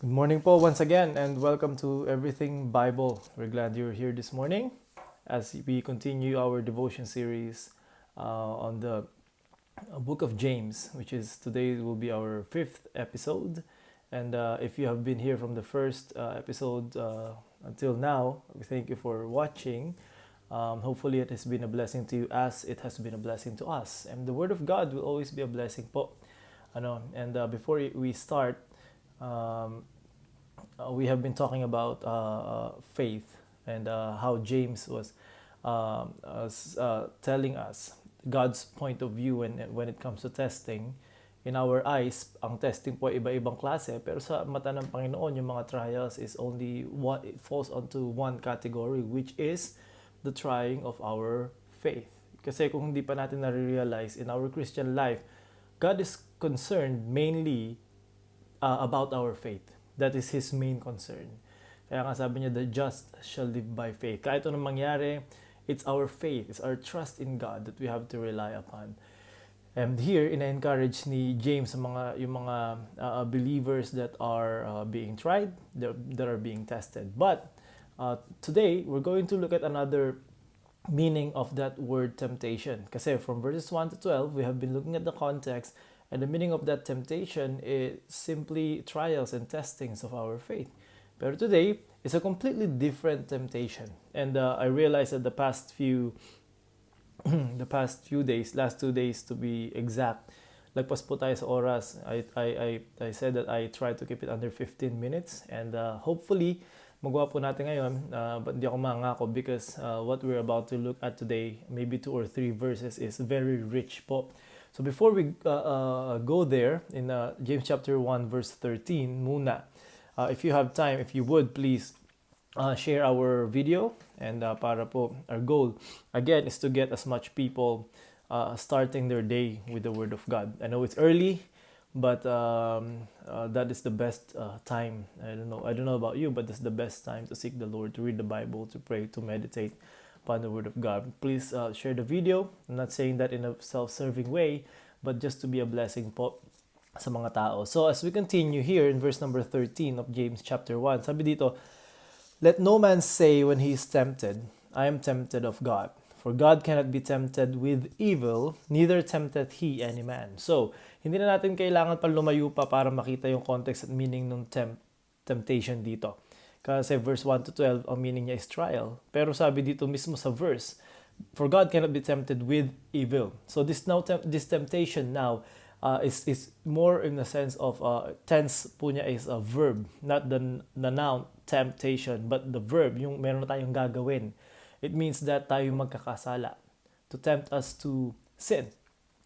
Good morning po once again and welcome to Everything Bible. We're glad you're here this morning as we continue our devotion series on the book of James, which is today will be our fifth episode. And if you have been here from the first episode until now, we thank you for watching. Hopefully it has been a blessing to you as it has been a blessing to us. And the Word of God will always be a blessing po. Before we start, um, we have been talking about faith and how James was telling us God's point of view when it comes to testing. In our eyes, ang testing po ay iba-ibang klase, pero sa mata ng Panginoon, yung mga trials is only one, it falls onto one category, which is the trying of our faith. Kasi kung hindi pa natin na-realize in our Christian life, God is concerned mainly about our faith. That is His main concern. Kaya nga sabi niya, the just shall live by faith. Kahit anong mangyari, it's our faith, it's our trust in God that we have to rely upon. And here, ina-encourage ni James yung mga believers that are being tried, that are being tested. But today, we're going to look at another meaning of that word temptation. Kasi from verses 1 to 12, we have been looking at the context, and the meaning of that temptation is simply trials and testings of our faith. Pero today, it's a completely different temptation. And I realized that the past few days, last 2 days to be exact, lagpas po tayo sa oras. I said that I try to keep it under 15 minutes and hopefully magawa po natin ngayon, but hindi ako mangako because what we're about to look at today, maybe 2 or 3 verses, is very rich po. So before we go there, in James chapter 1 verse 13 muna, if you have time, if you would, please share our video and para po our goal again is to get as much people starting their day with the Word of God. I know it's early, but that is the best time. I don't know about you, but that's the best time to seek the Lord, to read the Bible, to pray, to meditate upon the Word of God. Please share the video. I'm not saying that in a self-serving way, but just to be a blessing po sa mga tao. So as we continue here in verse number 13 of James chapter 1, sabi dito, let no man say when he is tempted, I am tempted of God. For God cannot be tempted with evil, neither tempteth he any man. So, hindi na natin kailangan pa lumayo pa para makita yung context at meaning ng temptation dito. Kasi verse 1 to 12, ang meaning niya is trial. Pero sabi dito mismo sa verse, for God cannot be tempted with evil. So this temptation now is more in the sense of tense po niya is a verb, not the noun temptation, but the verb, yung meron na tayong gagawin. It means that tayo magkakasala, to tempt us to sin.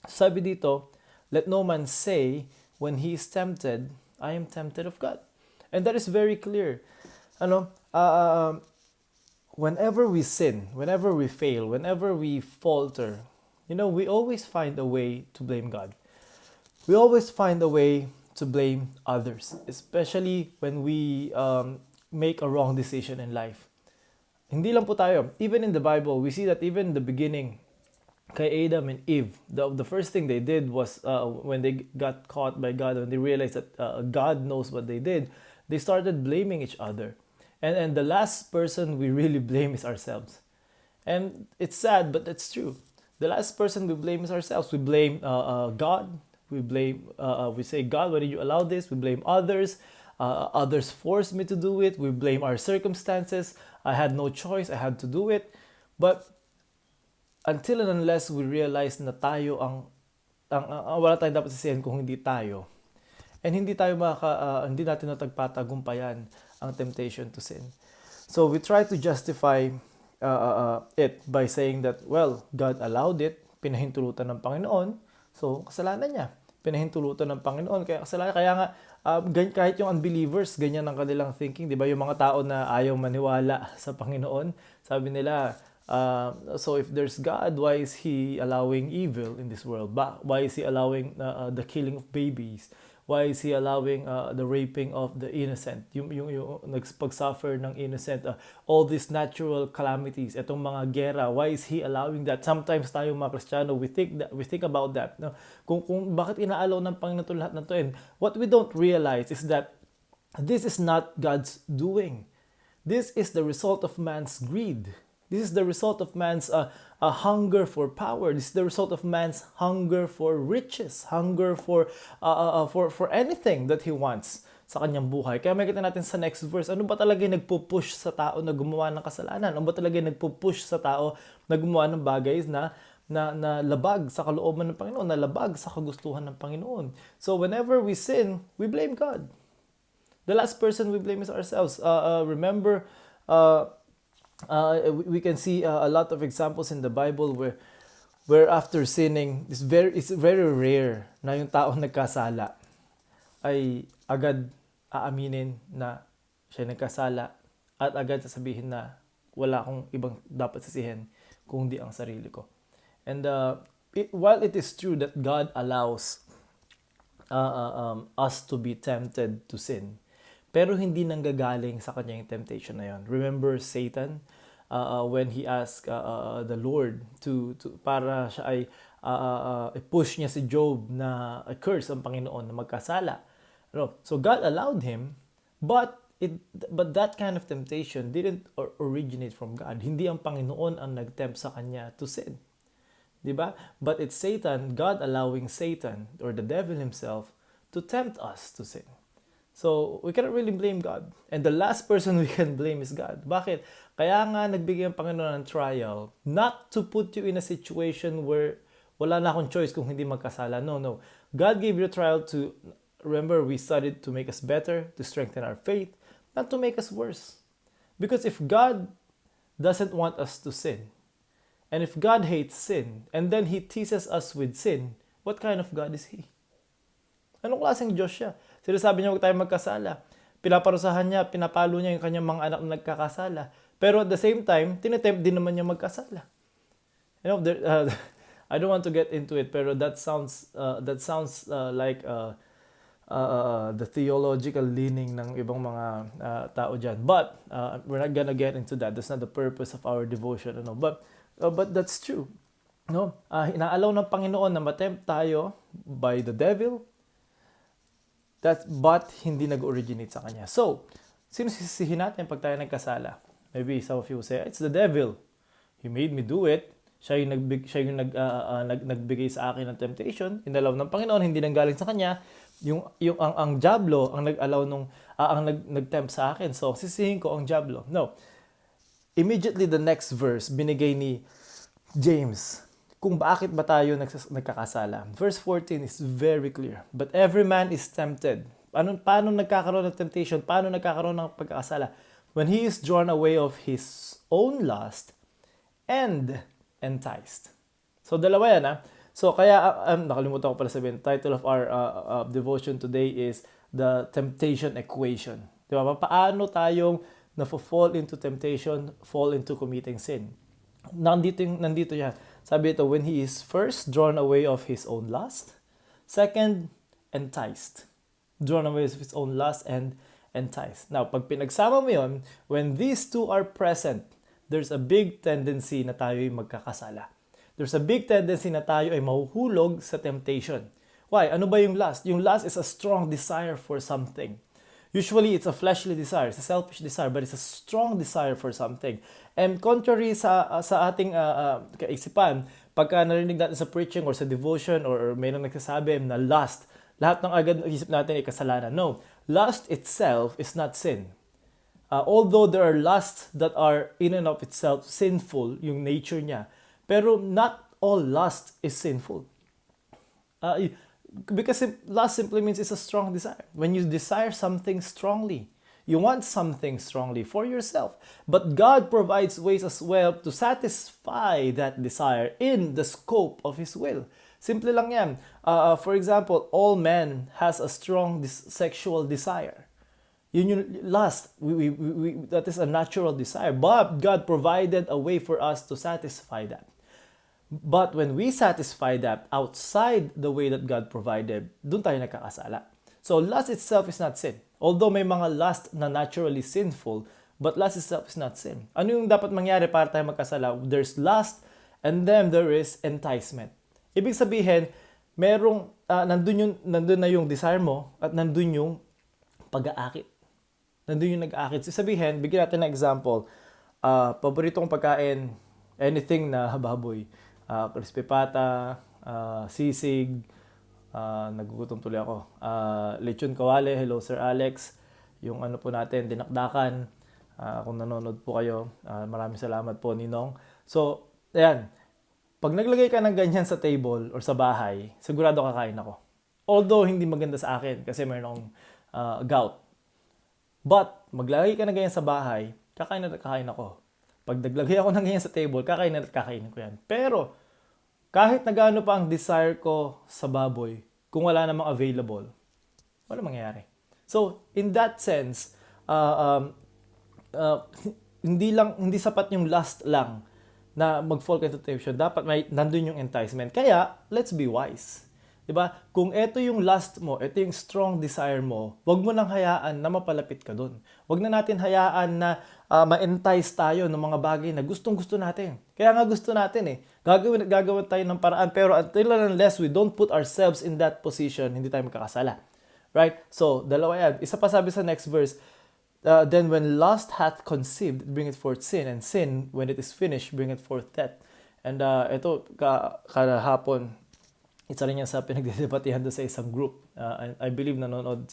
Sabi dito, let no man say when he is tempted, I am tempted of God. And that is very clear. Whenever we sin, whenever we fail, whenever we falter, we always find a way to blame God. We always find a way to blame others, especially when we make a wrong decision in life. Hindi lang po tayo. Even in the Bible, we see that even in the beginning, kay Adam and Eve, the first thing they did was when they got caught by God, when they realized that God knows what they did, they started blaming each other. And the last person we really blame is ourselves. And it's sad, but it's true. The last person we blame is ourselves. We blame God. We say, God, why did you allow this? We blame others. Others forced me to do it. We blame our circumstances. I had no choice. I had to do it. But until and unless we realize na tayo wala tayong dapat sisihin kung hindi tayo. And hindi natin natagpatagumpayan ang temptation to sin. So we try to justify it by saying that, well, God allowed it. Pinahintulutan ng Panginoon. So, kasalanan niya. Pinahintulutan ng Panginoon. Kaya kasalanan. Kaya nga, kahit yung unbelievers, ganyan ang kanilang thinking. Di ba? Yung mga tao na ayaw maniwala sa Panginoon, sabi nila, so if there's God, why is He allowing evil in this world? Why is He allowing the killing of babies? Why is He allowing the raping of the innocent? Yung nagpag-suffer ng innocent, all these natural calamities, etong mga gera, why is He allowing that? Sometimes tayo mga Kristiyano, we think about that. No? Kung bakit inaalaw ng Panginoon lahat na to? And what we don't realize is that This is not God's doing. This is the result of man's greed. This is the result of man's a hunger for power. This is the result of man's hunger for riches, hunger for anything that he wants sa kanyang buhay. Kaya makita natin sa next verse, ano ba talaga yung nagpupush sa tao na gumawa ng kasalanan? Ano ba talaga yung nagpupush sa tao na gumawa ng bagay na labag sa kalooban ng Panginoon, na labag sa kagustuhan ng Panginoon? So whenever we sin, we blame God. The last person we blame is ourselves. Remember, we can see a lot of examples in the Bible where after sinning, it's very rare na yung tao nagkasala ay agad aaminin na siya nagkasala at agad sasabihin na wala akong ibang dapat sisihin kung di ang sarili ko. And while it is true that God allows us to be tempted to sin, pero hindi nanggagaling sa kanya yung temptation na yun. Remember Satan when he asked the Lord to para siya ay push niya si Job na curse ang Panginoon na magkasala. So God allowed him, but that kind of temptation didn't originate from God. Hindi ang Panginoon ang nagtempt sa kanya to sin. Diba? But it's Satan, God allowing Satan or the devil himself to tempt us to sin. So, we cannot really blame God. And the last person we can blame is God. Bakit? Kaya nga nagbigay ang Panginoon ng trial not to put you in a situation where wala na akong choice kung hindi magkasala. No. God gave you a trial to, remember, we studied to make us better, to strengthen our faith, not to make us worse. Because if God doesn't want us to sin, and if God hates sin, and then He teases us with sin, what kind of God is He? Anong klaseng Diyos siya? Sinasabi niya huwag tayo magkasala. Pinaparusahan niya, pinapalo niya yung kanyang mga anak na nagkakasala. Pero at the same time, tinetempt din naman niya magkasala. I don't want to get into it, pero that sounds like the theological leaning ng ibang mga tao dyan. But we're not gonna get into that. That's not the purpose of our devotion. But that's true. Inaalaw ng Panginoon na matempt tayo by the devil, but hindi nag-originate sa kanya. So, sino sisihin natin pag tayo nagkasala? Maybe some of you say, it's the devil. He made me do it. Siya yung nagbigay sa akin ng temptation. Inalaw ng Panginoon, hindi nanggaling sa kanya. Ang diablo ang nag-allow nag-tempt sa akin. So, sisihin ko ang diablo. No. Immediately the next verse, binigay ni James kung bakit ba tayo nagkakasala. Verse 14 is very clear. But every man is tempted. Paano nagkakaroon ng temptation? Paano nagkakaroon ng pagkakasala? When he is drawn away of his own lust and enticed. So, dalawa yan So, kaya, nakalimutan ko pala sabihin, title of our devotion today is The Temptation Equation. Diba? Paano tayong fall into temptation, fall into committing sin? Nandito yan. Sabi ito, when he is first drawn away of his own lust, second, enticed. Drawn away of his own lust and enticed. Now, pag pinagsama mo yun, when these two are present, there's a big tendency na tayo ay magkakasala. There's a big tendency na tayo ay mahuhulog sa temptation. Why? Ano ba yung lust? Yung lust is a strong desire for something. Usually, it's a fleshly desire, it's a selfish desire, but it's a strong desire for something. And contrary sa ating kaisipan, pagka narinig natin sa preaching or sa devotion or mayroong nagsasabi na lust, lahat ng agad isip natin ay kasalanan. No, lust itself is not sin. Although there are lusts that are in and of itself sinful, yung nature niya, pero not all lust is sinful. Because lust simply means it's a strong desire. When you desire something strongly, you want something strongly for yourself. But God provides ways as well to satisfy that desire in the scope of His will. Simple lang yan. For example, all men has a strong sexual desire. Yun yung lust. That is a natural desire. But God provided a way for us to satisfy that. But when we satisfy that outside the way that God provided, dun tayo nagkakasala. So lust itself is not sin. Although may mga lust na naturally sinful, but lust itself is not sin. Ano yung dapat mangyari para tayo magkasala? There's lust and then there is enticement. Ibig sabihin, nandun na yung desire mo at nandun yung pag-aakit. nandun yung nag-aakit. So, sabihin, bigyan natin ng example. Paborito kong pagkain, anything na baboy. Crispy pata, sisig, nagugutom tuloy ako. Lechon kawale, hello Sir Alex. Yung ano po natin, dinakdakan. Kung nanonood po kayo, maraming salamat po, Ninong. So, ayan. Pag naglagay ka ng ganyan sa table or sa bahay, sigurado kakain ako. Although, hindi maganda sa akin kasi mayroon akong gout. But, maglagay ka ng ganyan sa bahay, kakain at kakain ako. Pag naglagay ako ng ganyan sa table, kakain at kakainin ko yan. Pero, kahit na gaano pa ang desire ko sa baboy, kung wala namang available, wala mangyayari. So, in that sense, hindi sapat yung lust lang na mag-fall into temptation. Dapat may nandun yung enticement. Kaya, let's be wise. 'Di ba? Kung ito yung lust mo, ito yung strong desire mo, wag mo nang hayaan na mapalapit ka doon. Wag na natin hayaan na ma-entice tayo ng mga bagay na gustong-gusto natin. Kaya nga gusto natin eh. Gagawin tayo ng paraan, pero until and unless we don't put ourselves in that position, hindi tayo magkakasala. Right? So, dalawa yan. Isa pa sabi sa next verse, then when lust hath conceived, bring it forth sin, and sin, when it is finished, bring it forth death. And ito, kahapon, isa rin yan sa pinagdedebatihan doon sa isang group. I believe nanonood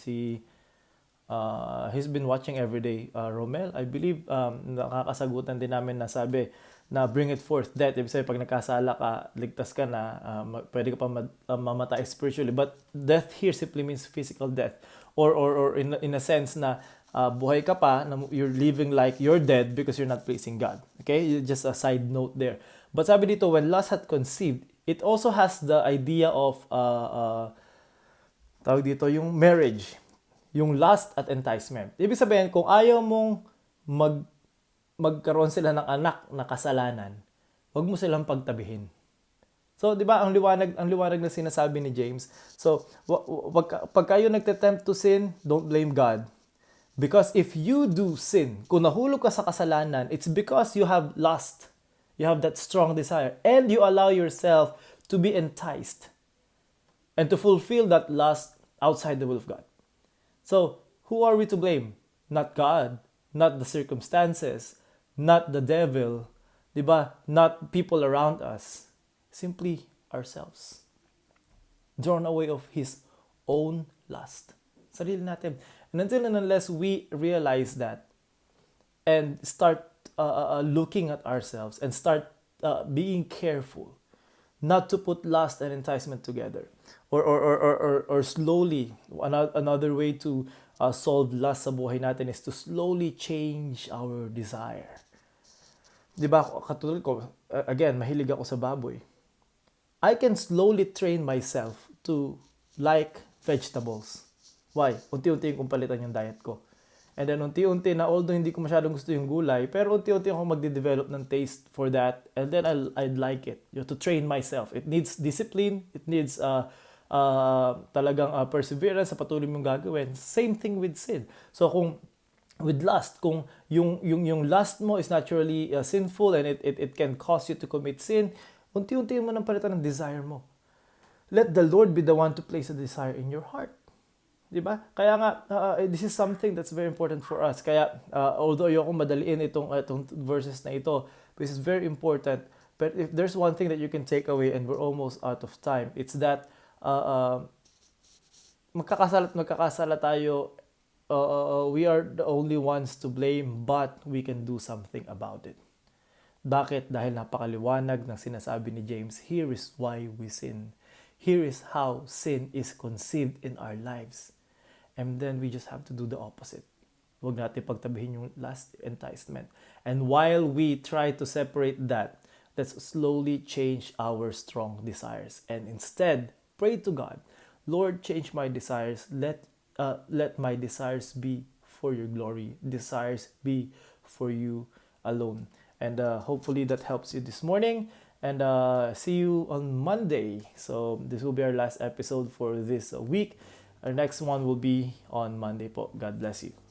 he's been watching everyday, Romel. I believe nakakasagutan din namin na sabi na bring it forth death. Ibig sabihin, pag nagkasala ka, ligtas ka na, pwede ka pa mamatay spiritually. But death here simply means physical death. Or in a sense na buhay ka pa, you're living like you're dead because you're not pleasing God. Okay? Just a side note there. But sabi dito, when lust had conceived, it also has the idea of, tawag dito, yung marriage. Yung lust at enticement. Ibig sabihin, kung ayaw mong magkaroon sila ng anak na kasalanan, wag mo silang pagtabihin. So, di ba, ang liwanag na sinasabi ni James. So, pag kayo nagtetempt to sin, don't blame God. Because if you do sin, kung nahulog ka sa kasalanan, it's because you have lust. You have that strong desire. And you allow yourself to be enticed. And to fulfill that lust outside the will of God. So, who are we to blame? Not God. Not the circumstances. Not the devil. Diba? Not people around us. Simply ourselves. Drawn away of His own lust. Sarili natin. And until and unless we realize that and start looking at ourselves and start being careful not to put lust and enticement together, or slowly, another way to solve lust sa buhay natin is to slowly change our desire. Diba, katulad ko, again, mahilig ako sa baboy. I can slowly train myself to like vegetables. Why? Unti-unti kong palitan yung diet ko. And then unti-unti na, although hindi ko masyadong gusto yung gulay, pero unti-unti ako magde-develop ng taste for that, and then I'd like it. To train myself. It needs discipline. It needs talagang perseverance sa patuloy mong gagawin. Same thing with sin. So kung with lust, kung yung lust mo is naturally sinful and it can cause you to commit sin, unti-unti mo nang palitan ng desire mo. Let the Lord be the one to place a desire in your heart. Diba? Kaya nga, this is something that's very important for us. Kaya, although ayoko madaliin itong verses na ito, this is very important. But if there's one thing that you can take away, and we're almost out of time, it's that magkakasala tayo. We are the only ones to blame, but we can do something about it. Bakit? Dahil napakaliwanag ng sinasabi ni James, here is why we sin. Here is how sin is conceived in our lives. And then we just have to do the opposite. Huwag natin pagtabihin yung lust, enticement. And while we try to separate that, let's slowly change our strong desires. And instead, pray to God, Lord, change my desires. Let my desires be for your glory. Desires be for you alone. And hopefully that helps you this morning. And see you on Monday. So this will be our last episode for this week. Our next one will be on Monday po. God bless you.